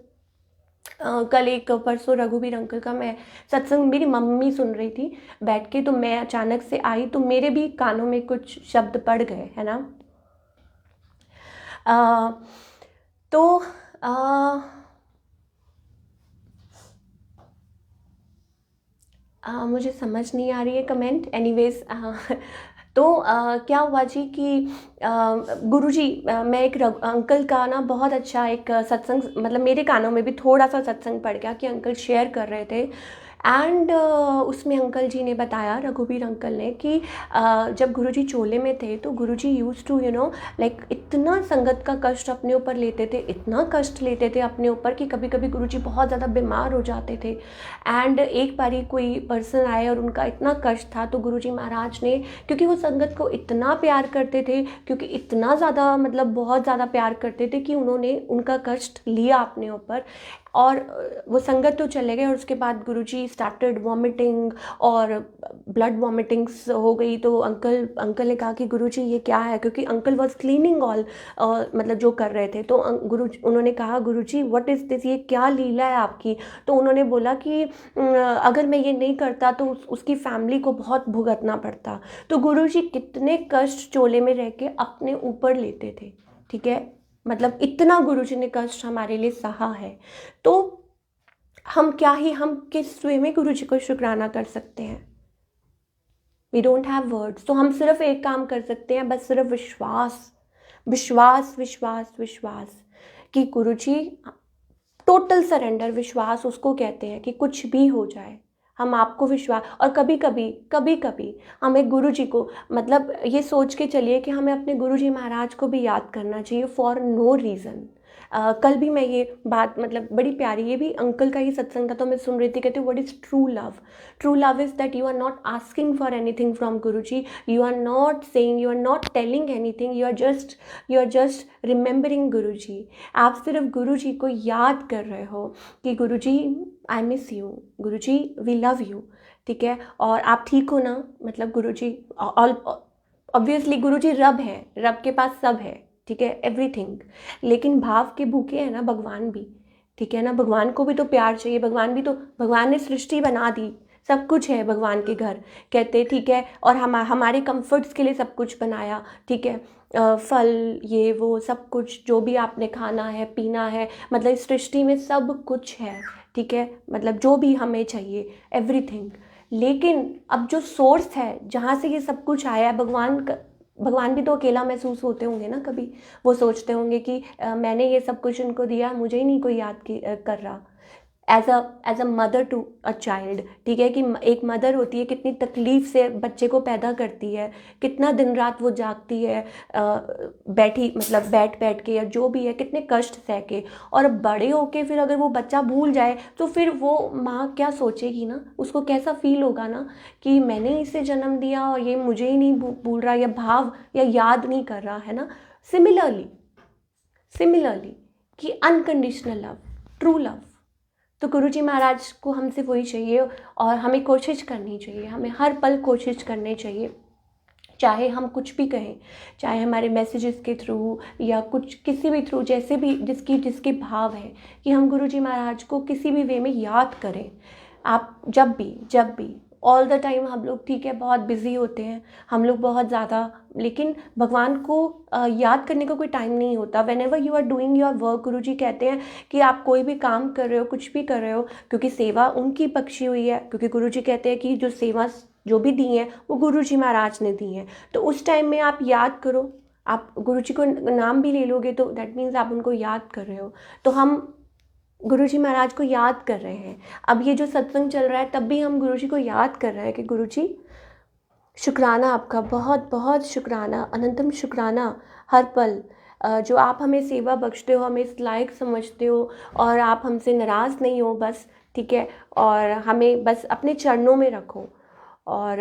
कल एक परसों रघुवीर अंकल का मैं सत्संग मेरी मम्मी सुन रही थी बैठ के, तो मैं अचानक से आई तो मेरे भी कानों में कुछ शब्द पड़ गए, है ना। तो मुझे समझ नहीं आ रही है कमेंट, एनीवेज। तो क्या हुआ जी कि गुरुजी, मैं एक अंकल का ना बहुत अच्छा एक सत्संग, मतलब मेरे कानों में भी थोड़ा सा सत्संग पड़ गया कि अंकल शेयर कर रहे थे, एंड उसमें अंकल जी ने बताया, रघुवीर अंकल ने, कि जब गुरुजी चोले में थे तो गुरुजी यूज टू लाइक इतना संगत का कष्ट अपने ऊपर लेते थे, इतना कष्ट लेते थे अपने ऊपर कि कभी कभी गुरुजी बहुत ज़्यादा बीमार हो जाते थे। एंड एक बारी कोई पर्सन आए और उनका इतना कष्ट था, तो गुरुजी महाराज ने, क्योंकि वो संगत को इतना प्यार करते थे, क्योंकि इतना ज़्यादा मतलब बहुत ज़्यादा प्यार करते थे, कि उन्होंने उनका कष्ट लिया अपने ऊपर, और वो संगत तो चले गए, और उसके बाद गुरुजी स्टार्टेड वॉमिटिंग और ब्लड वॉमिटिंग्स हो गई। तो अंकल ने कहा कि गुरुजी ये क्या है, क्योंकि अंकल वॉज क्लीनिंग ऑल, मतलब जो कर रहे थे, तो उन्होंने कहा गुरुजी व्हाट इज़ दिस, ये क्या लीला है आपकी। तो उन्होंने बोला कि अगर मैं ये नहीं करता तो उसकी फैमिली को बहुत भुगतना पड़ता। तो गुरुजी कितने कष्ट चोले में रह के अपने ऊपर लेते थे, ठीक है, मतलब इतना गुरुजी ने कष्ट हमारे लिए सहा है। तो हम किस वे में गुरुजी को शुक्राना कर सकते हैं। We don't have words. तो हम सिर्फ एक काम कर सकते हैं, बस सिर्फ विश्वास विश्वास विश्वास विश्वास, कि गुरुजी, टोटल सरेंडर, विश्वास उसको कहते हैं कि कुछ भी हो जाए हम आपको विश्वास। और कभी कभी हमें गुरुजी को, मतलब ये सोच के चलिए कि हमें अपने गुरुजी महाराज को भी याद करना चाहिए फॉर नो रीज़न। कल भी मैं ये बात, मतलब बड़ी प्यारी, ये भी अंकल का ही सत्संग था, तो मैं सुन रही थी, कहते what is true love. True love is that you are not asking for anything from Guruji, you are not saying, you are not telling anything, you are just remembering Guruji. आप सिर्फ गुरुजी को याद कर रहे हो कि Guruji I miss you, Guruji we love you, ठीक है, और आप ठीक हो ना, मतलब गुरुजी, ऑब्वियसली गुरुजी रब है, रब के पास सब है, ठीक है, एवरीथिंग। लेकिन भाव के भूखे हैं ना भगवान भी, ठीक है ना, भगवान को भी तो प्यार चाहिए, भगवान ने सृष्टि बना दी, सब कुछ है भगवान के घर, कहते, ठीक है, और हमारे कंफर्ट्स के लिए सब कुछ बनाया, ठीक है, फल ये वो सब कुछ जो भी आपने खाना है पीना है, मतलब इस सृष्टि में सब कुछ है, ठीक है, मतलब जो भी हमें चाहिए एवरीथिंग। लेकिन अब जो सोर्स है जहाँ से ये सब कुछ आया है, भगवान भी तो अकेला महसूस होते होंगे ना कभी। वो सोचते होंगे कि मैंने ये सब कुछ उनको दिया, मुझे ही नहीं कोई याद कर रहा। As a mother to a child, ठीक है, कि एक मदर होती है, कितनी तकलीफ़ से बच्चे को पैदा करती है, कितना दिन रात वो जागती है, मतलब बैठ के या जो भी है, कितने कष्ट सह के, और बड़े होके फिर अगर वो बच्चा भूल जाए तो फिर वो माँ क्या सोचेगी ना, उसको कैसा फील होगा ना कि मैंने इसे जन्म दिया और ये मुझे ही नहीं भूल रहा, या भाव या याद नहीं कर रहा, है ना। सिमिलरली कि अनकंडीशनल लव, ट्रू लव, तो गुरुजी महाराज को हमसे वही चाहिए, और हमें कोशिश करनी चाहिए, हमें हर पल कोशिश करनी चाहिए, चाहे हम कुछ भी कहें, चाहे हमारे मैसेजेस के थ्रू या कुछ किसी भी थ्रू, जैसे भी जिसके भाव है, कि हम गुरुजी महाराज को किसी भी वे में याद करें। आप जब भी ऑल द टाइम, हम लोग ठीक है बहुत बिजी होते हैं, हम लोग बहुत ज़्यादा, लेकिन भगवान को याद करने का कोई टाइम नहीं होता। Whenever you are doing your work, Guruji कहते हैं कि आप कोई भी काम कर रहे हो, कुछ भी कर रहे हो, क्योंकि सेवा उनकी बख्शी हुई है, क्योंकि गुरुजी कहते हैं कि जो सेवा जो भी दी हैं वो गुरुजी महाराज ने दी हैं। तो उस टाइम में आप याद करो, आप गुरुजी को नाम भी ले लोगे तो दैट मीन्स आप उनको याद कर रहे हो। तो हम गुरुजी महाराज को याद कर रहे हैं। अब ये जो सत्संग चल रहा है, तब भी हम गुरुजी को याद कर रहे हैं कि गुरुजी शुक्राना आपका, बहुत बहुत शुक्राना, अनंतम शुक्राना हर पल। जो आप हमें सेवा बख्शते हो, हमें इस लायक समझते हो और आप हमसे नाराज़ नहीं हो बस, ठीक है। और हमें बस अपने चरणों में रखो। और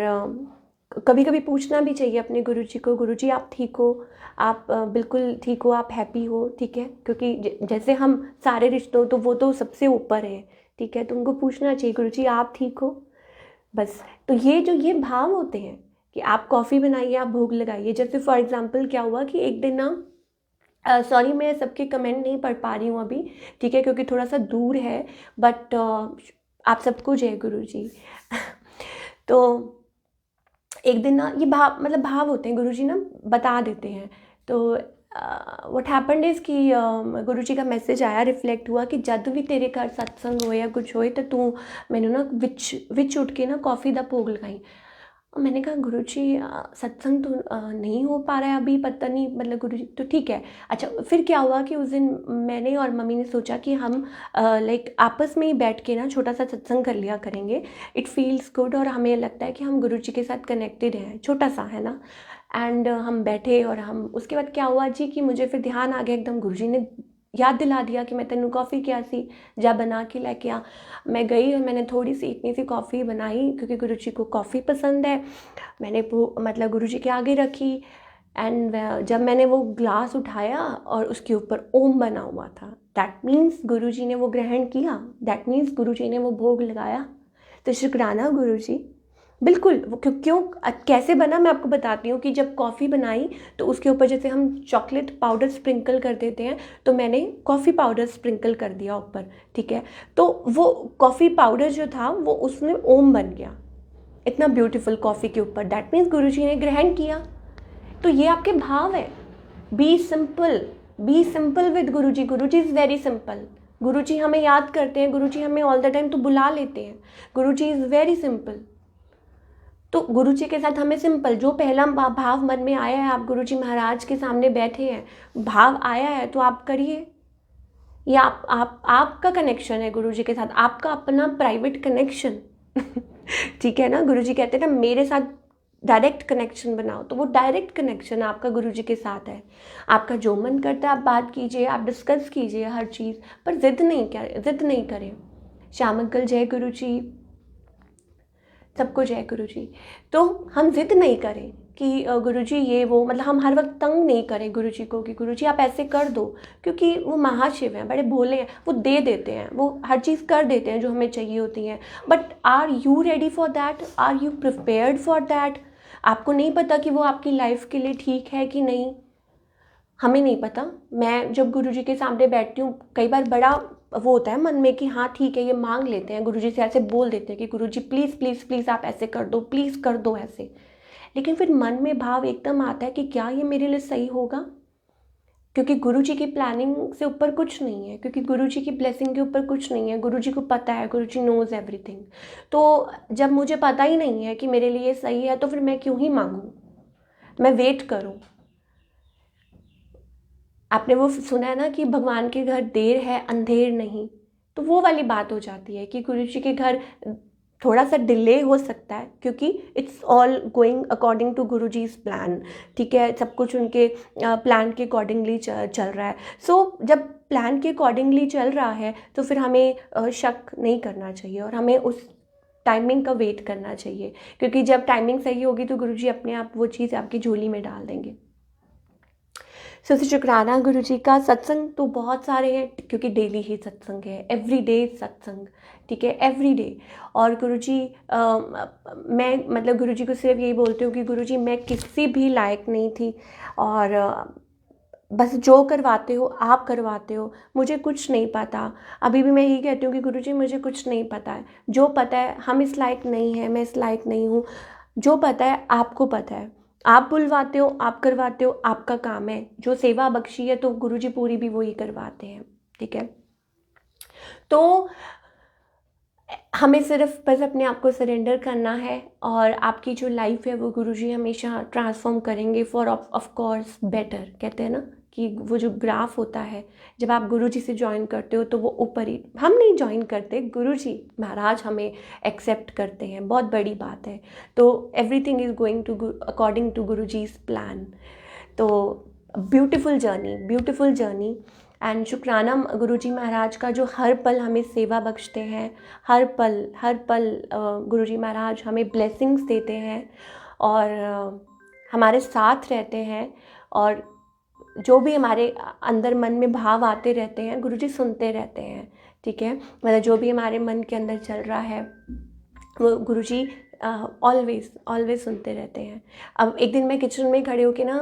कभी कभी पूछना भी चाहिए अपने गुरुजी को, गुरुजी आप ठीक हो, आप बिल्कुल ठीक हो, आप हैप्पी हो, ठीक है। क्योंकि जैसे हम सारे रिश्तों, तो वो तो सबसे ऊपर है, ठीक है। तो उनको पूछना चाहिए गुरुजी आप ठीक हो, बस। तो ये भाव होते हैं कि आप कॉफ़ी बनाइए, आप भोग लगाइए। जैसे फॉर एग्जांपल क्या हुआ कि एक दिन ना, सॉरी मैं सबके कमेंट नहीं पढ़ पा रही हूँ अभी, ठीक है, क्योंकि थोड़ा सा दूर है, बट आप सबको जय गुरु जी। तो एक दिन ना ये भाव, मतलब भाव होते हैं, गुरुजी ना बता देते हैं। तो व्हाट हैपेंड इज़ कि गुरुजी का मैसेज आया, रिफ्लेक्ट हुआ कि जब भी तेरे घर सत्संग हो या कुछ होए तो तू मैनू ना विच उठ के ना कॉफ़ी दा भोग लगाई। मैंने कहा गुरुजी सत्संग तो नहीं हो पा रहा है अभी, पता नहीं, मतलब गुरुजी तो ठीक है। अच्छा, फिर क्या हुआ कि उस दिन मैंने और मम्मी ने सोचा कि हम लाइक आपस में ही बैठ के ना छोटा सा सत्संग कर लिया करेंगे। इट फील्स गुड और हमें लगता है कि हम गुरुजी के साथ कनेक्टेड हैं, छोटा सा है ना। एंड हम बैठे और हम उसके बाद क्या हुआ जी कि मुझे फिर ध्यान आ गया एकदम, गुरुजी ने याद दिला दिया कि मैं तेनू कॉफ़ी क्या सी, जा बना के लेके आ। मैं गई और मैंने थोड़ी सी इतनी सी कॉफ़ी बनाई क्योंकि गुरुजी को कॉफ़ी पसंद है। मैंने मतलब गुरुजी के आगे रखी। एंड जब मैंने वो ग्लास उठाया और उसके ऊपर ओम बना हुआ था, दैट मीन्स गुरुजी ने वो ग्रहण किया, दैट मीन्स गुरुजी ने वो भोग लगाया। तो शुक्राना गुरुजी। बिल्कुल, वो क्यों कैसे बना मैं आपको बताती हूँ कि जब कॉफ़ी बनाई तो उसके ऊपर जैसे हम चॉकलेट पाउडर स्प्रिंकल कर देते हैं, तो मैंने कॉफ़ी पाउडर स्प्रिंकल कर दिया ऊपर, ठीक है। तो वो कॉफ़ी पाउडर जो था वो उसमें ओम बन गया, इतना ब्यूटीफुल कॉफ़ी के ऊपर, दैट मीन्स गुरुजी ने ग्रहण किया। तो ये आपके भाव है। Be simple, be simple with Guruji. Guruji is very simple. Guruji हमें याद करते हैं, गुरुजी हमें ऑल द टाइम तो बुला लेते हैं। Guruji is very simple. तो गुरुजी के साथ हमें सिंपल, जो पहला भाव मन में आया है, आप गुरुजी महाराज के सामने बैठे हैं, भाव आया है तो आप करिए। या आपका कनेक्शन है गुरुजी के साथ, आपका अपना प्राइवेट कनेक्शन। ठीक है ना, गुरुजी कहते हैं ना मेरे साथ डायरेक्ट कनेक्शन बनाओ, तो वो डायरेक्ट कनेक्शन आपका गुरुजी के साथ है। आपका जो मन करता है आप बात कीजिए, आप डिस्कस कीजिए हर चीज़, पर जिद नहीं करें। श्यामंकल जय गुरुजी, सबको जय गुरुजी। तो हम जिद नहीं करें कि गुरुजी ये वो, मतलब हम हर वक्त तंग नहीं करें गुरुजी को कि गुरुजी आप ऐसे कर दो, क्योंकि वो महाशिव हैं, बड़े भोले हैं, वो दे देते हैं, वो हर चीज़ कर देते हैं जो हमें चाहिए होती हैं। But are you ready for that, are you prepared for that? आपको नहीं पता कि वो आपकी लाइफ के लिए ठीक है कि नहीं, हमें नहीं पता। मैं जब गुरुजी के सामने बैठती हूँ, कई बार बड़ा वो होता है मन में कि हाँ ठीक है, ये मांग लेते हैं गुरुजी से, ऐसे बोल देते हैं कि गुरुजी प्लीज़ प्लीज़ प्लीज़ आप ऐसे कर दो, प्लीज़ कर दो ऐसे। लेकिन फिर मन में भाव एकदम आता है कि क्या ये मेरे लिए सही होगा, क्योंकि गुरुजी की प्लानिंग से ऊपर कुछ नहीं है, क्योंकि गुरुजी की ब्लेसिंग के ऊपर कुछ नहीं है। गुरुजी को पता है, गुरुजी नोज़ एवरीथिंग। तो जब मुझे पता ही नहीं है कि मेरे लिए सही है, तो फिर मैं क्यों ही मांगूँ, मैं वेट करूँ। आपने वो सुना है ना कि भगवान के घर देर है अंधेर नहीं, तो वो वाली बात हो जाती है कि गुरुजी के घर थोड़ा सा डिले हो सकता है, क्योंकि it's all going according to Guruji's plan, ठीक है। सब कुछ उनके प्लान के अकॉर्डिंगली चल रहा है। सो जब प्लान के अकॉर्डिंगली चल रहा है तो फिर हमें शक नहीं करना चाहिए और हमें उस टाइमिंग का वेट करना चाहिए, क्योंकि जब टाइमिंग सही होगी तो गुरुजी अपने आप वो चीज़ आपकी झोली में डाल देंगे। शुक्राना गुरुजी का। सत्संग तो बहुत सारे हैं, क्योंकि डेली ही सत्संग है, एवरी डे सत्संग, ठीक है, एवरी डे। और गुरुजी मैं मतलब गुरुजी को सिर्फ यही बोलती हूँ कि गुरुजी मैं किसी भी लायक नहीं थी, और बस जो करवाते हो आप करवाते हो, मुझे कुछ नहीं पता। अभी भी मैं यही कहती हूँ कि गुरुजी मुझे कुछ नहीं पता है, जो पता है हम इस लायक नहीं है, मैं इस लायक नहीं हूँ, जो पता है आपको पता है। आप बुलवाते हो, आप करवाते हो, आपका काम है। जो सेवा बख्शी है तो गुरुजी पूरी भी वही करवाते हैं, ठीक है। तो हमें सिर्फ बस अपने आप को सरेंडर करना है, और आपकी जो लाइफ है वो गुरुजी हमेशा ट्रांसफॉर्म करेंगे फॉर ऑफ कोर्स बेटर। कहते हैं ना कि वो जो ग्राफ होता है, जब आप गुरुजी से ज्वाइन करते हो तो वो ऊपर ही, हम नहीं ज्वाइन करते, गुरुजी महाराज हमें एक्सेप्ट करते हैं, बहुत बड़ी बात है। तो everything is going to according to Guruji's plan. तो ब्यूटीफुल जर्नी एंड शुक्राना गुरुजी महाराज का, जो हर पल हमें सेवा बख्शते हैं, हर पल गुरुजी महाराज हमें ब्लेसिंग्स देते हैं और हमारे साथ रहते हैं। और जो भी हमारे अंदर मन में भाव आते रहते हैं, गुरुजी सुनते रहते हैं, ठीक है। मतलब जो भी हमारे मन के अंदर चल रहा है वो गुरुजी ऑलवेज सुनते रहते हैं। अब एक दिन मैं किचन में खड़े होके ना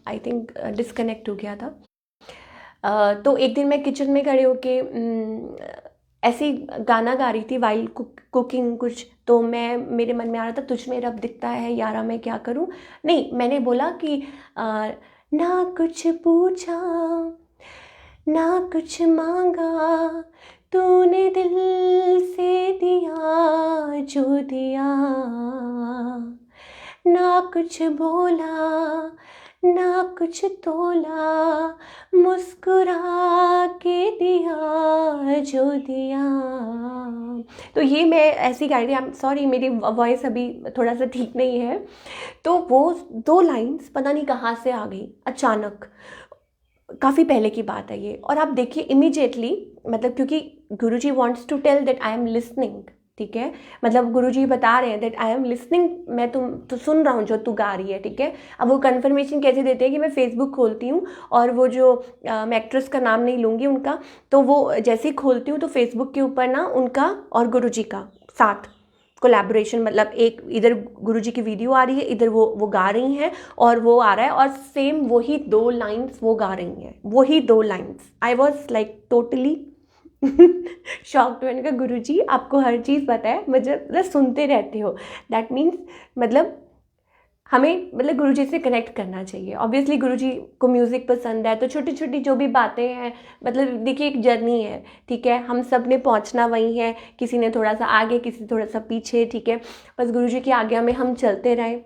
आई थिंक डिस्कनेक्ट हो गया था। तो एक दिन मैं किचन में खड़े होके ऐसे गाना गा रही थी वाइल कुकिंग कुछ, तो मेरे मन में आ रहा था, तुझ में रब दिखता है यारा मैं क्या करूं। नहीं, मैंने बोला कि ना कुछ पूछा ना कुछ मांगा, तूने दिल से दिया जो दिया, ना कुछ बोला ना कुछ तोला, मुस्कुरा के दिया जो दिया। तो ये मैं ऐसी गा रही थी। आई एम सॉरी, मेरी वॉइस अभी थोड़ा सा ठीक नहीं है। तो वो 2 लाइन्स पता नहीं कहाँ से आ गई अचानक, काफ़ी पहले की बात है ये। और आप देखिए इमीडिएटली, मतलब क्योंकि Guruji wants to tell that I am listening, ठीक है। मतलब गुरुजी बता रहे हैं दैट आई एम लिसनिंग, मैं तो सुन रहा हूँ जो तू गा रही है, ठीक है। अब वो कन्फर्मेशन कैसे देते हैं कि मैं फेसबुक खोलती हूँ और वो जो मैं एक्ट्रेस का नाम नहीं लूँगी उनका, तो वो जैसे ही खोलती हूँ तो फेसबुक के ऊपर ना उनका और गुरुजी का साथ कोलैबोरेशन, मतलब एक इधर गुरुजी की वीडियो आ रही है, इधर वो गा रही हैं और वो आ रहा है, और सेम वही 2 लाइन्स वो गा रही हैं, वही 2 lines. I was like totally shocked. मैंने कहा गुरुजी आपको हर चीज़ पता है, मतलब सुनते रहते हो, दैट मीन्स मतलब हमें मतलब गुरुजी से कनेक्ट करना चाहिए। ऑब्वियसली गुरुजी को म्यूज़िक पसंद है, तो छोटी छोटी जो भी बातें हैं, मतलब देखिए एक जर्नी है, ठीक है। हम सब ने पहुंचना वहीं है, किसी ने थोड़ा सा आगे, किसी थोड़ा सा पीछे, ठीक है। बस गुरुजी की आज्ञा में हम चलते रहें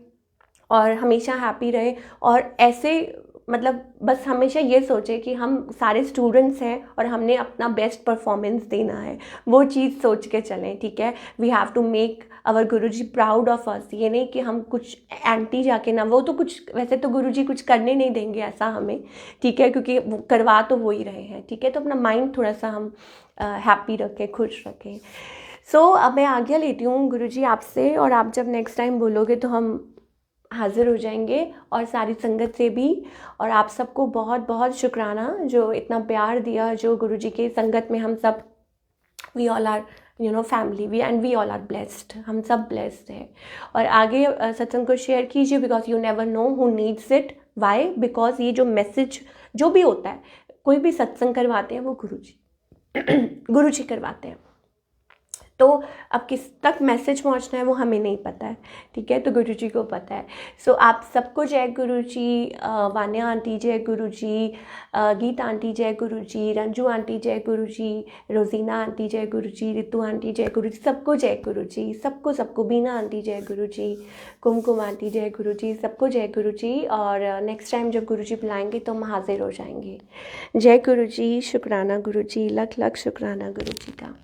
और हमेशा हैप्पी रहे। और ऐसे मतलब बस हमेशा ये सोचे कि हम सारे स्टूडेंट्स हैं और हमने अपना बेस्ट परफॉर्मेंस देना है, वो चीज़ सोच के चलें, ठीक है। We have to make our Guruji proud of us. ये नहीं कि हम कुछ एंटी जाके ना, वो तो कुछ वैसे तो गुरुजी कुछ करने नहीं देंगे ऐसा हमें, ठीक है, क्योंकि वो करवा तो वो ही रहे हैं, ठीक है। तो अपना माइंड थोड़ा सा हम हैप्पी रखें, खुश रखें। सो अब मैं आज्ञा लेती हूँ गुरुजी आपसे, और आप जब नेक्स्ट टाइम बोलोगे तो हम हाज़िर हो जाएंगे, और सारी संगत से भी। और आप सबको बहुत बहुत शुक्राना जो इतना प्यार दिया, जो गुरुजी के संगत में हम सब, we all are family, we all are blessed, हम सब ब्लेस्ड हैं। और आगे सत्संग को शेयर कीजिए, because you never know who needs it. Why? Because ये जो मैसेज जो भी होता है, कोई भी सत्संग करवाते हैं वो गुरुजी करवाते हैं। तो अब किस तक मैसेज पहुंचना है वो हमें नहीं पता है, ठीक है, तो गुरुजी को पता है। सो आप सबको जय गुरुजी, वान्या आंटी जय गुरुजी, गीता आंटी जय गुरुजी, रंजू आंटी जय गुरुजी, रोजीना आंटी जय गुरुजी, रितु आंटी जय गुरुजी, सबको जय गुरुजी, सबको बीना आंटी जय गुरुजी, कुमकुम आंटी जय गुरुजी, सबको जय गुरुजी। और नेक्स्ट टाइम जब गुरुजी बुलाएंगे तो हम हाजिर हो जाएंगे। जय गुरुजी, शुक्राना गुरुजी, लख लख शुक्राना गुरुजी का।